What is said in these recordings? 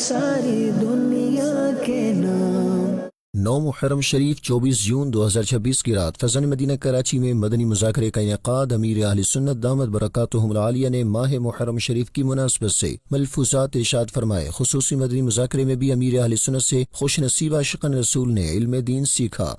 ساری دنیا کے نام۔ 9 محرم شریف 24 جون 2026 کی رات فیضان مدینہ کراچی میں مدنی مذاکرے کا انعقاد۔ امیر اہل سنت دامت برکاتہم العالیہ نے ماہ محرم شریف کی مناسبت سے ملفوظات ارشاد فرمائے۔ خصوصی مدنی مذاکرے میں بھی امیر اہل سنت سے خوش نصیب عاشقان رسول نے علم دین سیکھا۔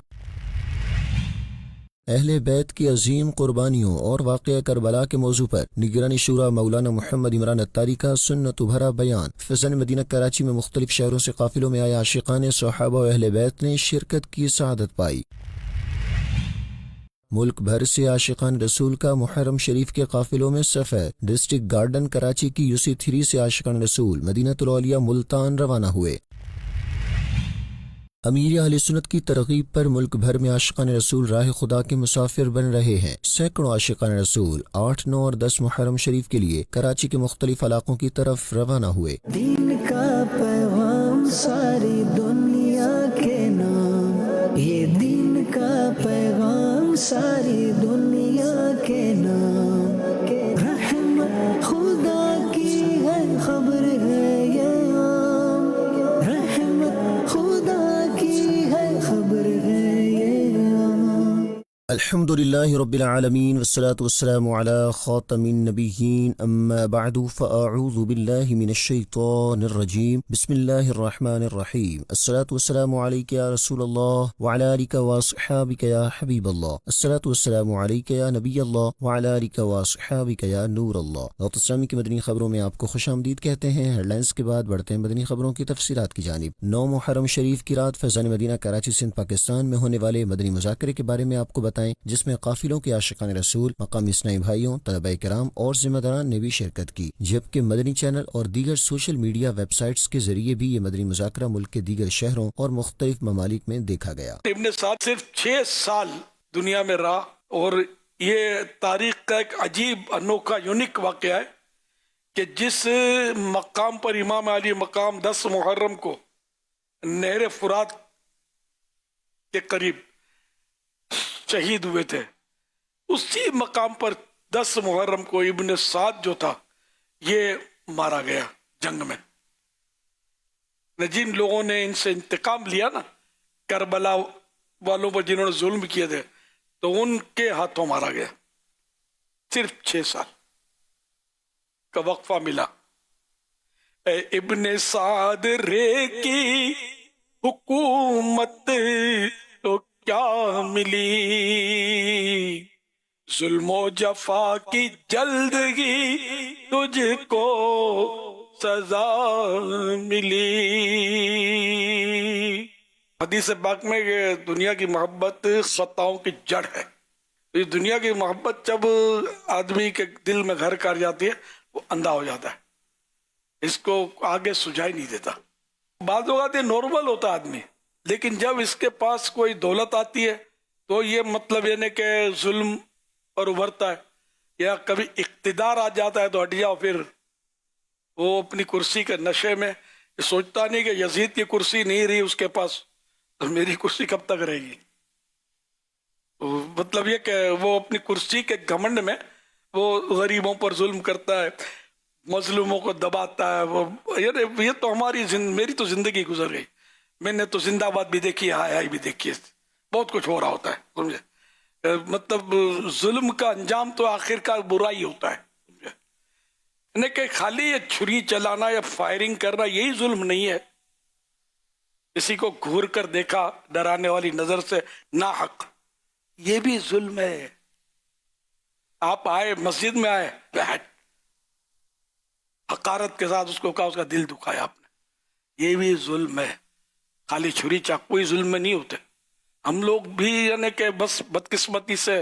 اہل بیت کی عظیم قربانیوں اور واقعہ کربلا کے موضوع پر نگران شورا مولانا محمد عمران اتاری کا سنت بھرا بیان۔ فیضان مدینہ کراچی میں مختلف شہروں سے قافلوں میں آئے عاشقان صحابہ و اہل بیت نے شرکت کی سعادت پائی۔ ملک بھر سے عاشقان رسول کا محرم شریف کے قافلوں میں سفر۔ ڈسٹرکٹ گارڈن کراچی کی UC 3 سے عاشقان رسول مدینہ الاولیاء ملتان روانہ ہوئے۔ امیر اہل سنت کی ترغیب پر ملک بھر میں عاشقان رسول راہ خدا کے مسافر بن رہے ہیں۔ سینکڑوں عاشقان رسول 8، 9 اور 10 محرم شریف کے لیے کراچی کے مختلف علاقوں کی طرف روانہ ہوئے۔ دین کا پیغام ساری دنیا کے نام، یہ دین کا پیغام ساری دنیا کے نام، رحمت خدا کی ہے خبر ہے یہ عام، رحمت خدا کی ہے خبر ہے یہ عام۔ الحمدللہ رب العالمین والصلاة والسلام علی خاتم النبیین، اما بعد فاعوذ باللہ من الشیطان الرجیم، بسم اللہ الرحمن الرحیم۔ الصلاة والسلام علیک یا رسول اللہ وعلی آلک واصحابک یا حبیب اللہ، الصلاة والسلام علیک یا نبی اللہ وعلی آلک واصحابک یا نور اللہ۔ وقت اسلامی کی مدنی خبروں میں آپ کو خوش آمدید کہتے ہیں۔ ہیڈ لائنز کے بعد بڑھتے ہیں مدنی خبروں کی تفصیلات کی جانب۔ 9 محرم شریف کی رات فیضان مدینہ کراچی سندھ پاکستان میں ہونے والے مدنی مذاکرے کے بارے میں آپ کو بتائیں، جس میں قافلوں کے عاشقان رسول، مقامی اسلامی بھائیوں، طلباء کرام اور ذمہ داران نے بھی شرکت کی، جبکہ مدنی چینل اور دیگر سوشل میڈیا ویب سائٹس کے ذریعے بھی یہ مدنی مذاکرہ ملک کے دیگر شہروں اور مختلف ممالک میں دیکھا گیا۔ ابن سعد صرف 6 سال دنیا میں رہا، اور یہ تاریخ کا ایک عجیب انوکھا یونیک واقعہ ہے کہ جس مقام پر امام علی مقام 10 محرم کو نہر فرات کے قریب شہید ہوئے تھے، اسی مقام پر 10 محرم کو ابن سعد جو تھا یہ مارا گیا جنگ میں۔ جن لوگوں نے ان سے انتقام لیا نا، کربلا والوں پر جنہوں نے ظلم کیے تھے، تو ان کے ہاتھوں مارا گیا۔ صرف 6 سال کا وقفہ ملا۔ اے ابن سعد رے کی حکومت تو کیا ملی، ظلم و جفا کی جلد ہی تجھ کو سزا ملی۔ حدیث پاک میں کہ دنیا کی محبت خطاؤں کی جڑ ہے۔ اس دنیا کی محبت جب آدمی کے دل میں گھر کر جاتی ہے وہ اندھا ہو جاتا ہے، اس کو آگے سجائی نہیں دیتا۔ بعض اوقات یہ نارمل ہوتا آدمی، لیکن جب اس کے پاس کوئی دولت آتی ہے تو یہ مطلب یہ نہیں کہ ظلم پر ابھرتا ہے، یا کبھی اقتدار آ جاتا ہے تو ہٹ جاؤ، پھر وہ اپنی کرسی کے نشے میں سوچتا نہیں کہ یزید کی کرسی نہیں رہی اس کے پاس تو میری کرسی کب تک رہے گی۔ مطلب یہ کہ وہ اپنی کرسی کے گھمنڈ میں وہ غریبوں پر ظلم کرتا ہے، مظلوموں کو دباتا ہے۔ یہ تو میری تو زندگی گزر گئی، میں نے تو زندہ باد بھی دیکھی، ہائے ہائے بھی دیکھی ہے، بہت کچھ ہو رہا ہوتا ہے، سمجھے۔ مطلب ظلم کا انجام تو آخر کا برائی ہوتا ہے، سمجھے۔ کہ خالی یہ چھری چلانا یا فائرنگ کرنا یہی ظلم نہیں ہے، کسی کو گھور کر دیکھا ڈرانے والی نظر سے ناحق، یہ بھی ظلم ہے۔ آپ آئے مسجد میں آئے، بیٹھ حقارت کے ساتھ اس کو کہا، اس کا دل دکھایا آپ نے، یہ بھی ظلم ہے۔ خالی چھری چاقو ہی ظلم میں نہیں ہوتے، ہم لوگ بھی یعنی کہ بس بدقسمتی سے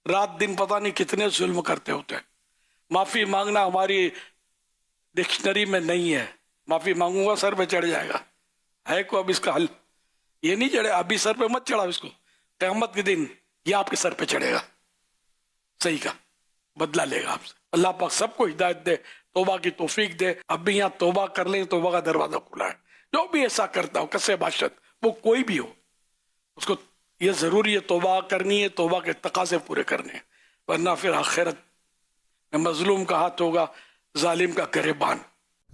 رات دن پتہ نہیں کتنے ظلم کرتے ہوتے ہیں۔ معافی مانگنا ہماری ڈکشنری میں نہیں ہے، معافی مانگوں گا سر پہ چڑھ جائے گا، ہے کو اب اس کا حل؟ یہ نہیں چڑھے، ابھی سر پہ مت چڑھاؤ اس کو، قیامت کے دن یہ آپ کے سر پہ چڑھے گا، صحیح کا بدلہ لے گا آپ سے۔ اللہ پاک سب کو ہدایت دے، توبہ کی توفیق دے۔ اب بھی یہاں توبہ کر لیں، توبہ کا دروازہ کھلا ہے۔ جو بھی ایسا کرتا ہو کسے باشد، وہ کوئی بھی ہو، اس کو یہ ضروری ہے توبہ کرنی ہے، توبہ کے تقاضے پورے کرنے ہیں، ورنہ پھر آخرت میں مظلوم کا ہاتھ ہوگا، ظالم کا گریبان۔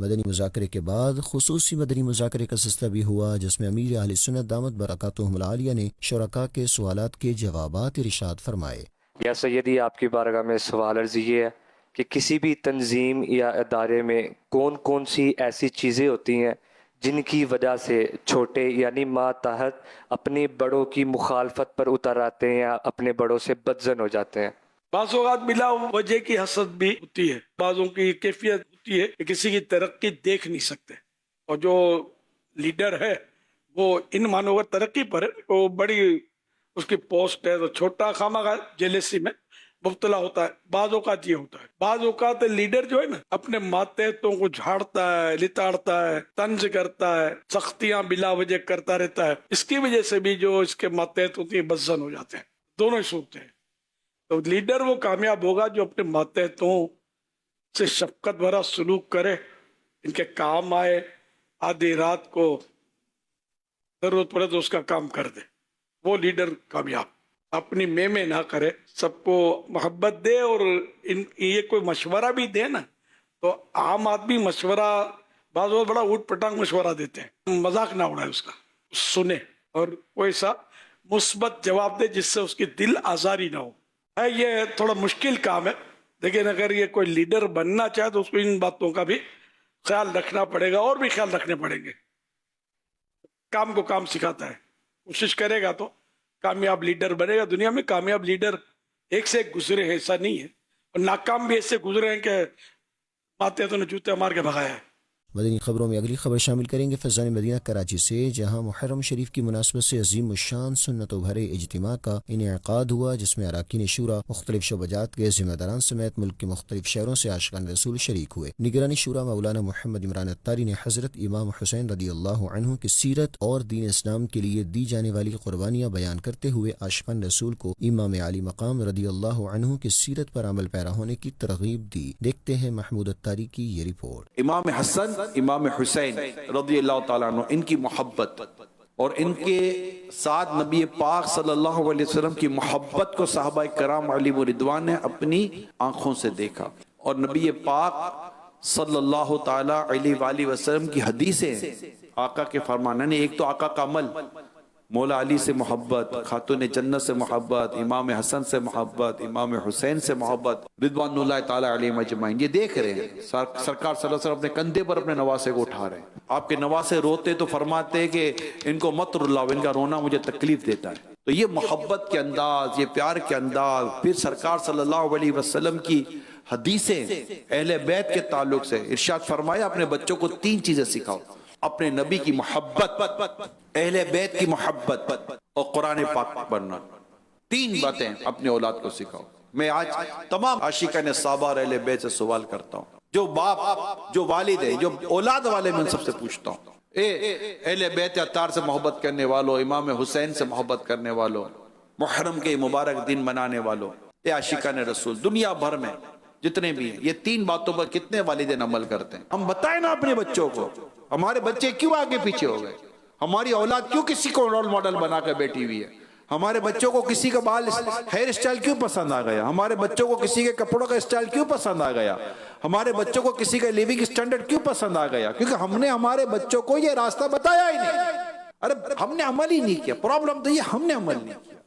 مدنی مذاکرے کے بعد خصوصی مدنی مذاکرے کا سلسلہ بھی ہوا، جس میں امیر اہل سنت دامت برکاتہم العالیہ نے شرکاء کے سوالات کے جوابات ارشاد فرمائے۔ یا سیدی، آپ کی بارگاہ میں سوال عرض یہ ہے کہ کسی بھی تنظیم یا ادارے میں کون کون سی ایسی چیزیں ہوتی ہیں جن کی وجہ سے چھوٹے یعنی ماتحت اپنے بڑوں کی مخالفت پر اتر آتے ہیں یا اپنے بڑوں سے بدظن ہو جاتے ہیں؟ بعض اوقات بلا وجہ کی حسد بھی ہوتی ہے، بعضوں کی کیفیت ہوتی ہے کہ کسی کی ترقی دیکھ نہیں سکتے، اور جو لیڈر ہے وہ ان معنوں پر ترقی پر ہے، وہ بڑی اس کی پوسٹ ہے تو چھوٹا خامخواہ جیلسی میں مبتلا ہوتا ہے۔ بعض اوقات یہ ہوتا ہے، بعض اوقات لیڈر جو ہے نا اپنے ماتحتوں کو جھاڑتا ہے، لتاڑتا ہے، طنز کرتا ہے، سختیاں بلا وجہ کرتا رہتا ہے، اس کی وجہ سے بھی جو اس کے ماتحت ہوتی ہیں بدظن ہو جاتے ہیں۔ دونوں ہی صورتیں ہیں۔ تو لیڈر وہ کامیاب ہوگا جو اپنے ماتحتوں سے شفقت بھرا سلوک کرے، ان کے کام آئے، آدھی رات کو ضرورت پڑے تو اس کا کام کر دے، وہ لیڈر کامیاب۔ اپنی میں نہ کرے، سب کو محبت دے، اور یہ کوئی مشورہ بھی دے نا تو عام آدمی مشورہ بعض وقت بڑا اوٹ پٹانگ مشورہ دیتے ہیں، مذاق نہ اڑائے اس کا، سنے اور کوئی سا مثبت جواب دے جس سے اس کی دل آزاری نہ ہو۔ یہ تھوڑا مشکل کام ہے، لیکن اگر یہ کوئی لیڈر بننا چاہے تو اس کو ان باتوں کا بھی خیال رکھنا پڑے گا، اور بھی خیال رکھنے پڑیں گے۔ کام کو کام سکھاتا ہے، کوشش کرے گا تو کامیاب لیڈر بنے گا۔ دنیا میں کامیاب لیڈر ایک سے ایک گزرے ہیں، ایسا نہیں ہے، اور ناکام بھی ایسے گزرے ہیں کہ ماتحتوں نے جوتے مار کے بھگایا ہے۔ مدنی خبروں میں اگلی خبر شامل کریں گے فیضان مدینہ کراچی سے، جہاں محرم شریف کی مناسبت سے عظیم الشان سنتوں بھرے اجتماع کا انعقاد ہوا، جس میں اراکین شورا مختلف شعبہ جات کے ذمہ داران سمیت ملک کے مختلف شہروں سے عاشقان رسول شریک ہوئے۔ نگرانی شورا مولانا محمد عمران اتاری نے حضرت امام حسین رضی اللہ عنہ کی سیرت اور دین اسلام کے لیے دی جانے والی قربانیاں بیان کرتے ہوئے عاشقان رسول کو امام علی مقام رضی اللہ عنہ کی سیرت پر عمل پیرا ہونے کی ترغیب دی۔ دیکھتے ہیں محمود اتاری کی یہ رپورٹ۔ امام حسن، امام حسین رضی اللہ تعالیٰ عنہ، ان کی محبت اور ان کے ساتھ نبی پاک صلی اللہ علیہ وسلم کی محبت کو صحابہ کرام علیہ رضوان نے اپنی آنکھوں سے دیکھا، اور نبی پاک صلی اللہ تعالیٰ علیہ وآلہ وسلم کی حدیثیں، آقا کے فرمان، یعنی ایک تو آقا کا عمل، مولا علی سے محبت، خاتون جنت سے محبت، امام حسن سے محبت، امام حسین سے محبت رضوان اللہ تعالیٰ علیہ مجمعین، یہ دیکھ رہے ہیں سرکار صلی اللہ علیہ وسلم اپنے کندھے پر اپنے نواسے کو اٹھا رہے ہیں۔ آپ کے نواسے روتے تو فرماتے کہ ان کو مت رلاؤ، ان کا رونا مجھے تکلیف دیتا ہے۔ تو یہ محبت کے انداز، یہ پیار کے انداز، پھر سرکار صلی اللہ علیہ وسلم کی حدیثیں اہل بیت کے تعلق سے ارشاد فرمایا اپنے بچوں کو 3 چیزیں سکھاؤ، اپنے نبی کی محبت، اہل بیت کی محبت اور قرآن پاک پڑھنا۔ 3 باتیں اپنے اولاد کو سکھاؤ۔ میں آج تمام عاشقان صحابہ اور اہل بیت سے سوال کرتا ہوں، جو باپ، جو والد ہے، جو اولاد والے، میں ان سب سے پوچھتا ہوں، اہل بیت اطہار سے محبت کرنے والوں، امام حسین سے محبت کرنے والوں، محرم کے مبارک دن منانے والوں، اے عاشقان رسول دنیا بھر میں جتنے بھی ہیں، یہ 3 باتوں پر کتنے والدین عمل کرتے ہیں؟ ہم بتائیں نا اپنے بچوں کو، ہمارے بچے کیوں آگے پیچھے ہو گئے؟ ہماری اولاد کیوں کسی کو رول ماڈل بنا کر بیٹھی ہوئی ہے؟ ہمارے بچوں کو کسی کا بال ہیئر سٹائل کیوں پسند آ گیا؟ ہمارے بچوں کو کسی کے کپڑوں کا سٹائل کیوں پسند آ گیا؟ ہمارے بچوں کو کسی کا لیونگ سٹینڈرڈ کیوں پسند آ گیا؟ کیونکہ ہم نے ہمارے بچوں کو یہ راستہ بتایا ہی نہیں۔ ارے ہم نے عمل ہی نہیں کیا، پرابلم تو یہ ہم نے عمل نہیں کیا،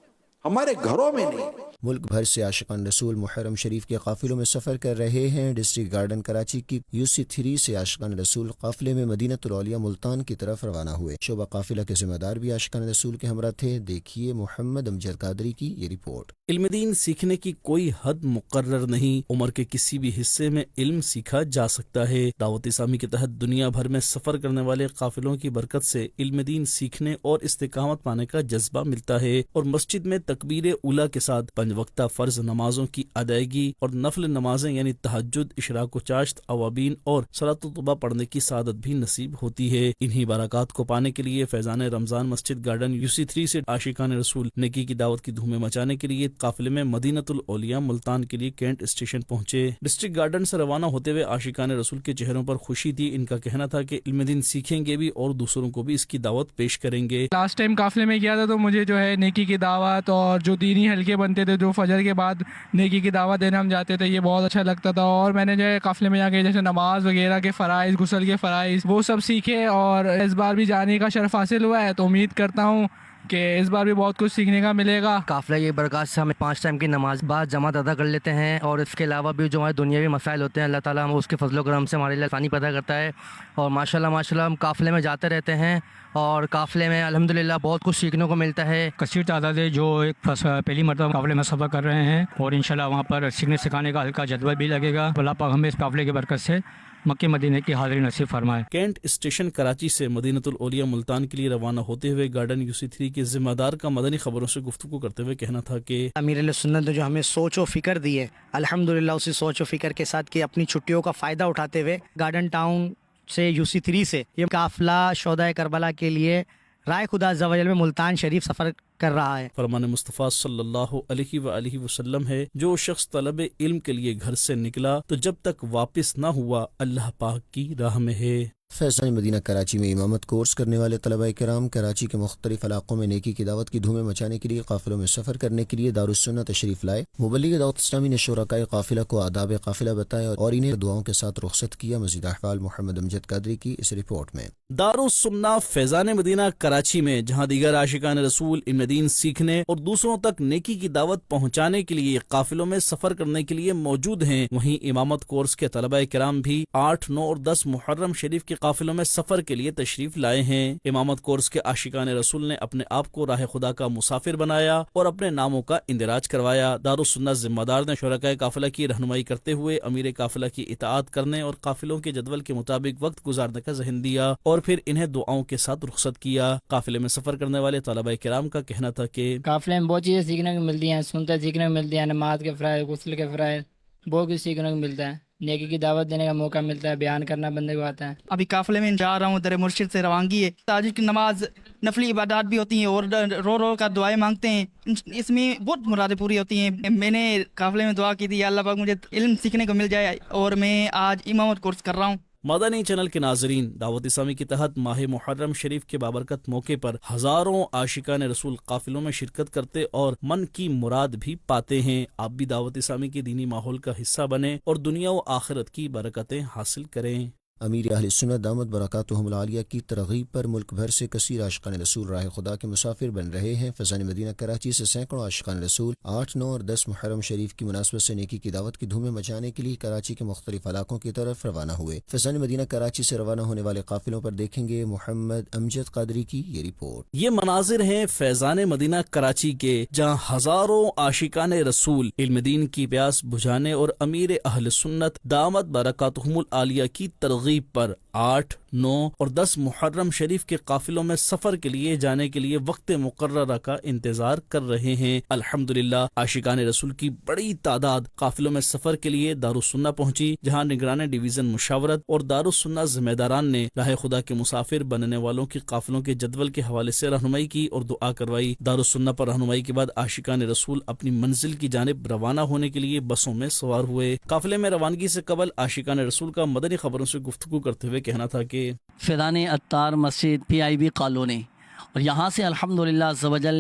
ہمارے گھروں میں نہیں۔ ملک بھر سے عاشقان رسول محرم شریف کے قافلوں میں سفر کر رہے ہیں۔ ڈسٹرکٹ گارڈن کراچی کی UC3 سے عاشقان رسول قافلے میں مدینہ الاولیاء ملتان کی طرف روانہ ہوئے۔ شعبہ قافلہ کے ذمہ دار بھی عاشقان رسول کے ہمراہ تھے۔ دیکھیے محمد امجد قادری کی یہ رپورٹ۔ علم دین سیکھنے کی کوئی حد مقرر نہیں، عمر کے کسی بھی حصے میں علم سیکھا جا سکتا ہے۔ دعوت اسلامی کے تحت دنیا بھر میں سفر کرنے والے قافلوں کی برکت سے علم دین سیکھنے اور استقامت پانے کا جذبہ ملتا ہے، اور مسجد میں تکبیر اولیٰ کے ساتھ 5 وقتہ فرض نمازوں کی ادائیگی اور نفل نمازیں یعنی تہجد، اشراق و چاشت، اوابین اور صلاۃ الطبا پڑھنے کی سعادت بھی نصیب ہوتی ہے۔ انہی برکات کو پانے کے لیے فیضان رمضان مسجد گارڈن UC3 سے عاشقان رسول نیکی کی دعوت کی دھومیں مچانے کے لیے ایک قافلے میں مدینۃ الاولیاء ملتان کے لیے کینٹ اسٹیشن پہنچے۔ ڈسٹرکٹ گارڈن سے روانہ ہوتے ہوئے عاشقان رسول کے چہروں پر خوشی تھی۔ ان کا کہنا تھا کہ علم دین سیکھیں گے بھی اور دوسروں کو بھی اس کی دعوت پیش کریں گے۔ لاسٹ ٹائم قافلے میں گیا تھا تو مجھے جو ہے نیکی کی دعوت اور جو دینی حلقے بنتے تھے جو فجر کے بعد نیکی کی دعوت دینے ہم جاتے تھے، یہ بہت اچھا لگتا تھا۔ اور میں نے جو ہے قافلے میں جا کے جیسے نماز وغیرہ کے فرائض، غسل کے فرائض، وہ سب سیکھے اور اس بار بھی جانے کا شرف حاصل ہوا ہے، تو امید کرتا ہوں کہ اس بار بھی بہت کچھ سیکھنے کا ملے گا۔ قافلہ کی برکات سے ہمیں 5 ٹائم کی نماز بعد جماعت ادا کر لیتے ہیں، اور اس کے علاوہ بھی جو ہمارے دنیاوی مسائل ہوتے ہیں اللہ تعالیٰ ہم اس کے فضل و کرم سے ہمارے لیے آسانی پیدا کرتا ہے، اور ماشاءاللہ ہم قافلے میں جاتے رہتے ہیں، اور قافلے میں الحمدللہ بہت کچھ سیکھنے کو ملتا ہے۔ کثیر تعداد ہے جو ایک پہلی مرتبہ قافلے میں سفر کر رہے ہیں، اور انشاءاللہ وہاں پر سیکھنے سکھانے کا ہلکا جذبہ بھی لگے گا۔ اللہ پاک ہمیں اس قافلے کی برکت سے مکہ مدینہ کی حاضری نصیب فرمائے۔ کینٹ اسٹیشن کراچی سے مدینۃ الاولیاء ملتان کے لیے روانہ ہوتے ہوئے گارڈن UC3 کے ذمہ دار کا مدنی خبروں سے گفتگو کرتے ہوئے کہنا تھا کہ امیر علیہ سنت نے جو ہمیں سوچ و فکر دی ہے، الحمدللہ اسی سوچ و فکر کے ساتھ کہ اپنی چھٹیوں کا فائدہ اٹھاتے ہوئے گارڈن ٹاؤن سے UC3 سے یہ قافلہ شہدائے کربلا کے لیے رائے خدا عز و جل میں ملتان شریف سفر کر رہا ہے۔ فرمان مصطفیٰ صلی اللہ علیہ وآلہ وسلم ہے، جو شخص طلب علم کے لیے گھر سے نکلا تو جب تک واپس نہ ہوا اللہ پاک کی راہ میں ہے۔ فیضان مدینہ کراچی میں امامت کورس کرنے والے طلبہ کرام کراچی کے مختلف علاقوں میں نیکی کی دعوت کی دھومیں مچانے کے لیے قافلوں میں سفر کرنے کے لیے دارالسنہ تشریف لائے۔ مبلغ دعوت اسلامی نے شرکائے قافلہ کو آداب قافلہ بتایا اور انہیں دعاؤں کے ساتھ رخصت کیا۔ مزید احوال محمد امجد قادری کی اس رپورٹ میں۔ دارالسنہ فیضان مدینہ کراچی میں جہاں دیگر عاشقان رسول علم دین سیکھنے اور دوسروں تک نیکی کی دعوت پہنچانے کے لیے قافلوں میں سفر کرنے کے لیے موجود ہیں، وہیں امامت کورس کے طلبہ کرام بھی 8، 9 اور 10 محرم شریف کے قافلوں میں سفر کے لیے تشریف لائے ہیں۔ امامت کورس کے عاشقان رسول نے اپنے آپ کو راہ خدا کا مسافر بنایا اور اپنے ناموں کا اندراج کروایا۔ دارالسنہ ذمہ دار نے شرکائے قافلہ کی رہنمائی کرتے ہوئے امیر قافلہ کی اطاعت کرنے اور قافلوں کے جدول کے مطابق وقت گزارنے کا ذہن دیا اور پھر انہیں دعاؤں کے ساتھ رخصت کیا۔ قافلے میں سفر کرنے والے طلبہ کرام کا کہنا تھا کہ قافلے میں بہت چیزیں سیکھنے کو ملتی ہیں، سنتے سیکھنے کو ملتی ہیں، نماز کے فرائض، غسل کے فرائض، بہت کچھ سیکھنے کو ملتا ہے، نیکی کی دعوت دینے کا موقع ملتا ہے، بیان کرنا بندے کو آتا ہے۔ ابھی قافلے میں جا رہا ہوں، در مرشد سے روانگی ہے۔ تہجد کی نماز، نفلی عبادات بھی ہوتی ہیں اور رو رو کر دعائیں مانگتے ہیں، اس میں بہت مرادیں پوری ہوتی ہیں۔ میں نے قافلے میں دعا کی تھی، یا اللہ پاک مجھے علم سیکھنے کو مل جائے، اور میں آج امامت کورس کر رہا ہوں۔ مدنی چینل کے ناظرین، دعوت اسلامی کے تحت ماہ محرم شریف کے بابرکت موقع پر ہزاروں عاشقان رسول قافلوں میں شرکت کرتے اور من کی مراد بھی پاتے ہیں۔ آپ بھی دعوت اسلامی کے دینی ماحول کا حصہ بنیں اور دنیا و آخرت کی برکتیں حاصل کریں۔ امیر اہل سنت دامت برکاتہم العالیہ کی ترغیب پر ملک بھر سے کثیر عاشقان رسول راہ خدا کے مسافر بن رہے ہیں۔ فیضان مدینہ کراچی سے سینکڑوں عاشقان رسول 8، 9 اور 10 محرم شریف کی مناسبت سے نیکی کی دعوت کی دھومیں مچانے کے لیے کراچی کے مختلف علاقوں کی طرف روانہ ہوئے۔ فیضان مدینہ کراچی سے روانہ ہونے والے قافلوں پر دیکھیں گے محمد امجد قادری کی یہ رپورٹ۔ یہ مناظر ہیں فیضان مدینہ کراچی کے، جہاں ہزاروں عاشقان رسول علم دین کی پیاس بجھانے اور امیر اہل سنت دامت برکاتہم العالیہ کی ترغیب پر 8، 9 اور 10 محرم شریف کے قافلوں میں سفر کے لیے جانے کے لیے وقت مقررہ کا انتظار کر رہے ہیں۔ الحمدللہ عاشقان رسول کی بڑی تعداد قافلوں میں سفر کے لیے دارالسنہ پہنچی، جہاں نگران ڈویژن مشاورت اور دارالسنہ ذمہ داران نے راہ خدا کے مسافر بننے والوں کی قافلوں کے جدول کے حوالے سے رہنمائی کی اور دعا کروائی۔ دارالسنہ پر رہنمائی کے بعد عاشقان رسول اپنی منزل کی جانب روانہ ہونے کے لیے بسوں میں سوار ہوئے۔ قافلے میں روانگی سے قبل عاشقان رسول کا مدنی خبروں سے گفتگو کرتے ہوئے کہنا تھا کہ فیضان اتار مسجد PIB کالونی، اور یہاں سے الحمدللہ عز و جل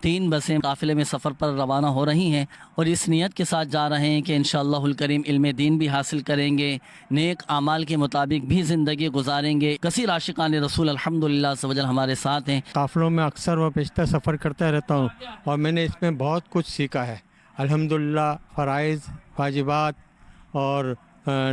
3 بسیں قافلے میں سفر پر روانہ ہو رہی ہیں، اور اس نیت کے ساتھ جا رہے ہیں کہ انشاءاللہ الکریم علم دین بھی حاصل کریں گے، نیک اعمال کے مطابق بھی زندگی گزاریں گے۔ کثیر عاشقان رسول الحمدللہ عز و جل ہمارے ساتھ ہیں۔ قافلوں میں اکثر و بیشتر سفر کرتا رہتا ہوں، اور میں نے اس میں بہت کچھ سیکھا ہے الحمدللہ۔ فرائض، واجبات اور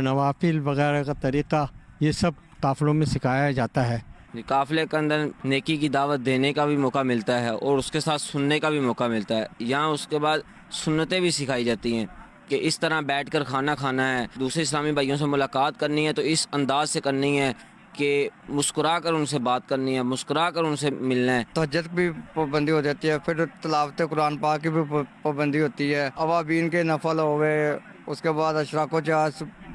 نوافل وغیرہ کا طریقہ یہ سب قافلوں میں سکھایا جاتا ہے۔ قافلے کے اندر نیکی کی دعوت دینے کا بھی موقع ملتا ہے اور اس کے ساتھ سننے کا بھی موقع ملتا ہے۔ یہاں اس کے بعد سنتیں بھی سکھائی جاتی ہیں کہ اس طرح بیٹھ کر کھانا کھانا ہے، دوسرے اسلامی بھائیوں سے ملاقات کرنی ہے تو اس انداز سے کرنی ہے کہ مسکرا کر ان سے بات کرنی ہے، مسکرا کر ان سے ملنا ہے۔ تہجد بھی پابندی ہو جاتی ہے، پھر تلاوت قرآن پاک کی بھی پابندی ہوتی ہے، اوابین کے نفل ہو گئے، اس کے بعد اشراق و جہاز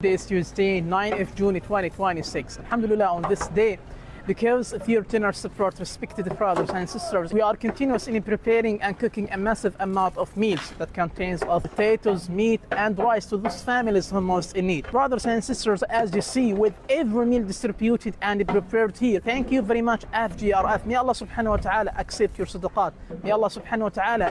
This Tuesday, 9th June 2026. Alhamdulillah, on this day, because of your generous support, respected brothers and sisters, we are continuously preparing and cooking a massive amount of meals that contains of potatoes, meat, and rice to those families who are most in need. Brothers and sisters, as you see, with every meal distributed and prepared here, thank you very much, FGRF. May Allah subhanahu wa ta'ala accept your sadaqat. May Allah subhanahu wa ta'ala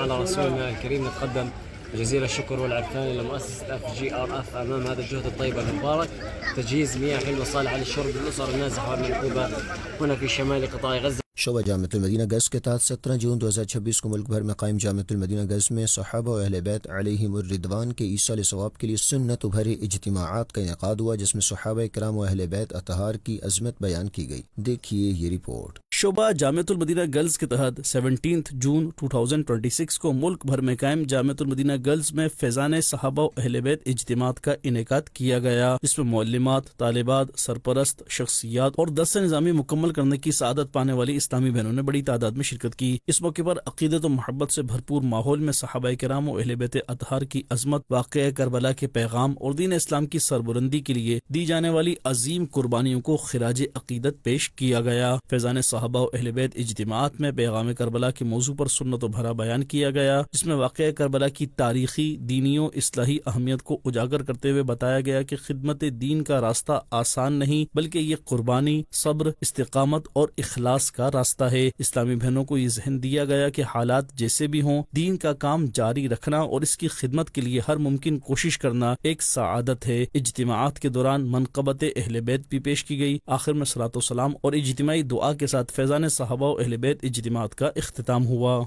نتقدم جزيل الشكر والعرفان لمؤسسة FGRF أمام هذا الجهد الطيب المبارك، تجهيز مياه حلوة صالحة للشرب للأسر النازحة والمنكوبة هنا في شمال قطاع غزة. شعبہ جامعۃ المدینہ گز کے تحت 17 جون 2026 کو ملک بھر میں قائم جامعۃ المدینہ گز میں صحابہ و اہل بیت علیہم الرضوان کے ایصال ثواب کے لیے سنت بھرے اجتماعات کا انعقاد ہوا، جس میں صحابہ کرام و اہل بیت اطہار کی عظمت بیان کی گئی۔ دیکھیے یہ رپورٹ۔ شعبہ جامعۃ المدینہ گرلز کے تحت 17 جون 2026 کو ملک بھر میں قائم جامعۃ المدینہ گرلز میں فیضان صحابہ و اہل بیت اجتماعات کا انعقاد کیا گیا، جس میں معلمات، طالبات، سرپرست شخصیات اور درس نظامی مکمل کرنے کی سعادت پانے والی اسلامی بہنوں نے بڑی تعداد میں شرکت کی۔ اس موقع پر عقیدت و محبت سے بھرپور ماحول میں صحابہ کرام و اہل بیت اطہار کی عظمت، واقعہ کربلا کے پیغام اور دین اسلام کی سربلندی کے لیے دی جانے والی عظیم قربانیوں کو خراج عقیدت پیش کیا گیا۔ فیضان صحابہ و اہل بیت اجتماعات میں پیغام کربلا کے موضوع پر سنت و بھرا بیان کیا گیا، جس میں واقعہ کربلا کی تاریخی، دینی و اصلاحی اہمیت کو اجاگر کرتے ہوئے بتایا گیا کہ خدمت دین کا راستہ آسان نہیں، بلکہ یہ قربانی، صبر، استقامت اور اخلاص کا راستہ ہے۔ اسلامی بہنوں کو یہ ذہن دیا گیا کہ حالات جیسے بھی ہوں، دین کا کام جاری رکھنا اور اس کی خدمت کے لیے ہر ممکن کوشش کرنا ایک سعادت ہے۔ اجتماعات کے دوران منقبت اہل بیت بھی پیش کی گئی۔ آخر میں صلاۃ و سلام اور اجتماعی دعا کے ساتھ فیضان صحابہ و اہل بیت اجتماعات کا اختتام ہوا۔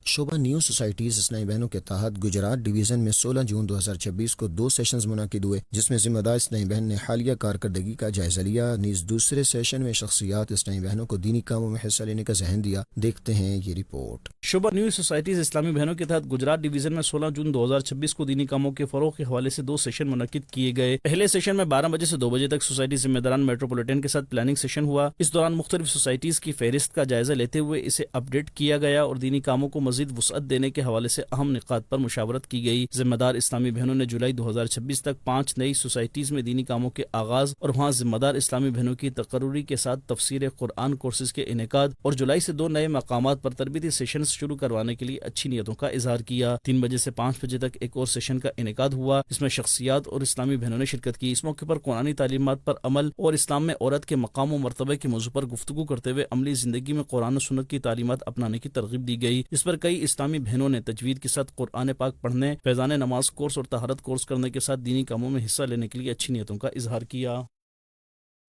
شعبہ نیو سوسائٹیز اسلامی بہنوں کے تحت گجرات ڈویژن میں 16 جون 2026 کو 2 سیشنز منعقد ہوئے، جس میں ذمہ دار اسلامی بہن نے حالیہ کارکردگی کا جائزہ لیا۔ نیز دوسرے سیشن میں شخصیات اسلامی بہنوں کو دینی کاموں میں حصہ لینے کا ذہن دیا۔ دیکھتے ہیں یہ رپورٹ۔ شعبہ نیو سوسائٹیز اسلامی بہنوں کے تحت گجرات ڈویژن میں 16 جون 2026 کو دینی کاموں کے فروغ کے حوالے سے 2 سیشن منعقد کیے گئے۔ پہلے سیشن میں 12 بجے سے 2 بجے تک سوسائٹی ذمہ داران میٹروپولیٹن کے ساتھ پلاننگ سیشن ہوا۔ اس دوران مختلف سوسائٹیز کی فہرست کا جائزہ لیتے ہوئے اسے اپ ڈیٹ کیا گیا اور دینی کاموں کو مزید وسعت دینے کے حوالے سے اہم نکات پر مشاورت کی گئی۔ ذمہ دار اسلامی بہنوں نے جولائی 2026 تک 5 نئی سوسائٹیز میں دینی کاموں کے آغاز اور وہاں ذمہ دار اسلامی بہنوں کی تقرری کے ساتھ تفسیر قرآن کورسز کے انعقاد اور جولائی سے 2 نئے مقامات پر تربیتی سیشنز شروع کروانے کے لیے اچھی نیتوں کا اظہار کیا۔ 3 بجے سے 5 بجے تک ایک اور سیشن کا انعقاد ہوا، جس میں شخصیات اور اسلامی بہنوں نے شرکت کی۔ اس موقع پر قرآنی تعلیمات پر عمل اور اسلام میں عورت کے مقام و مرتبہ کے موضوع پر گفتگو کرتے ہوئے عملی زندگی میں قرآن و سنت کی تعلیمات اپنانے کی ترغیب دی گئی، جس پر کئی اسلامی بہنوں نے تجوید کے ساتھ قرآن پاک پڑھنے، فیضان نماز کورس اور طہارت کورس کرنے کے ساتھ دینی کاموں میں حصہ لینے کے لیے اچھی نیتوں کا اظہار کیا۔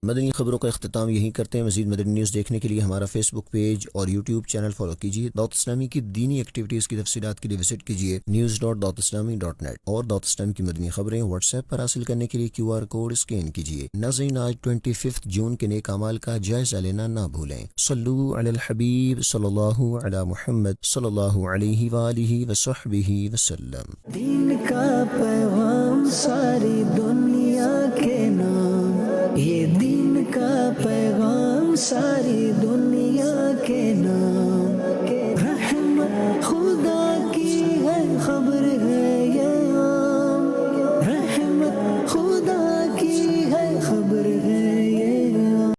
مدنی خبروں کا اختتام یہی کرتے ہیں۔ مزید مدنی نیوز دیکھنے کے لیے ہمارا فیس بک پیج اور یوٹیوب چینل فالو کیجیے۔ دعوت اسلامی کی دینی ایکٹیویٹیز کی تفصیلات کے لیے وزٹ کیجیے news.dawatislami.net اور دعوت اسلامی کی مدنی خبریں واٹس ایپ پر حاصل کرنے کے لیے QR کوڈ اسکین کیجیے۔ ناظرین، آج 25 جون کے نیک اعمال کا جائزہ لینا نہ بھولیں۔ صلو علی الحبیب صلی اللہ علی محمد صلی اللہ علیہ وآلہ وصحبہ وسلم۔ دین کا پیغام ساری دنیا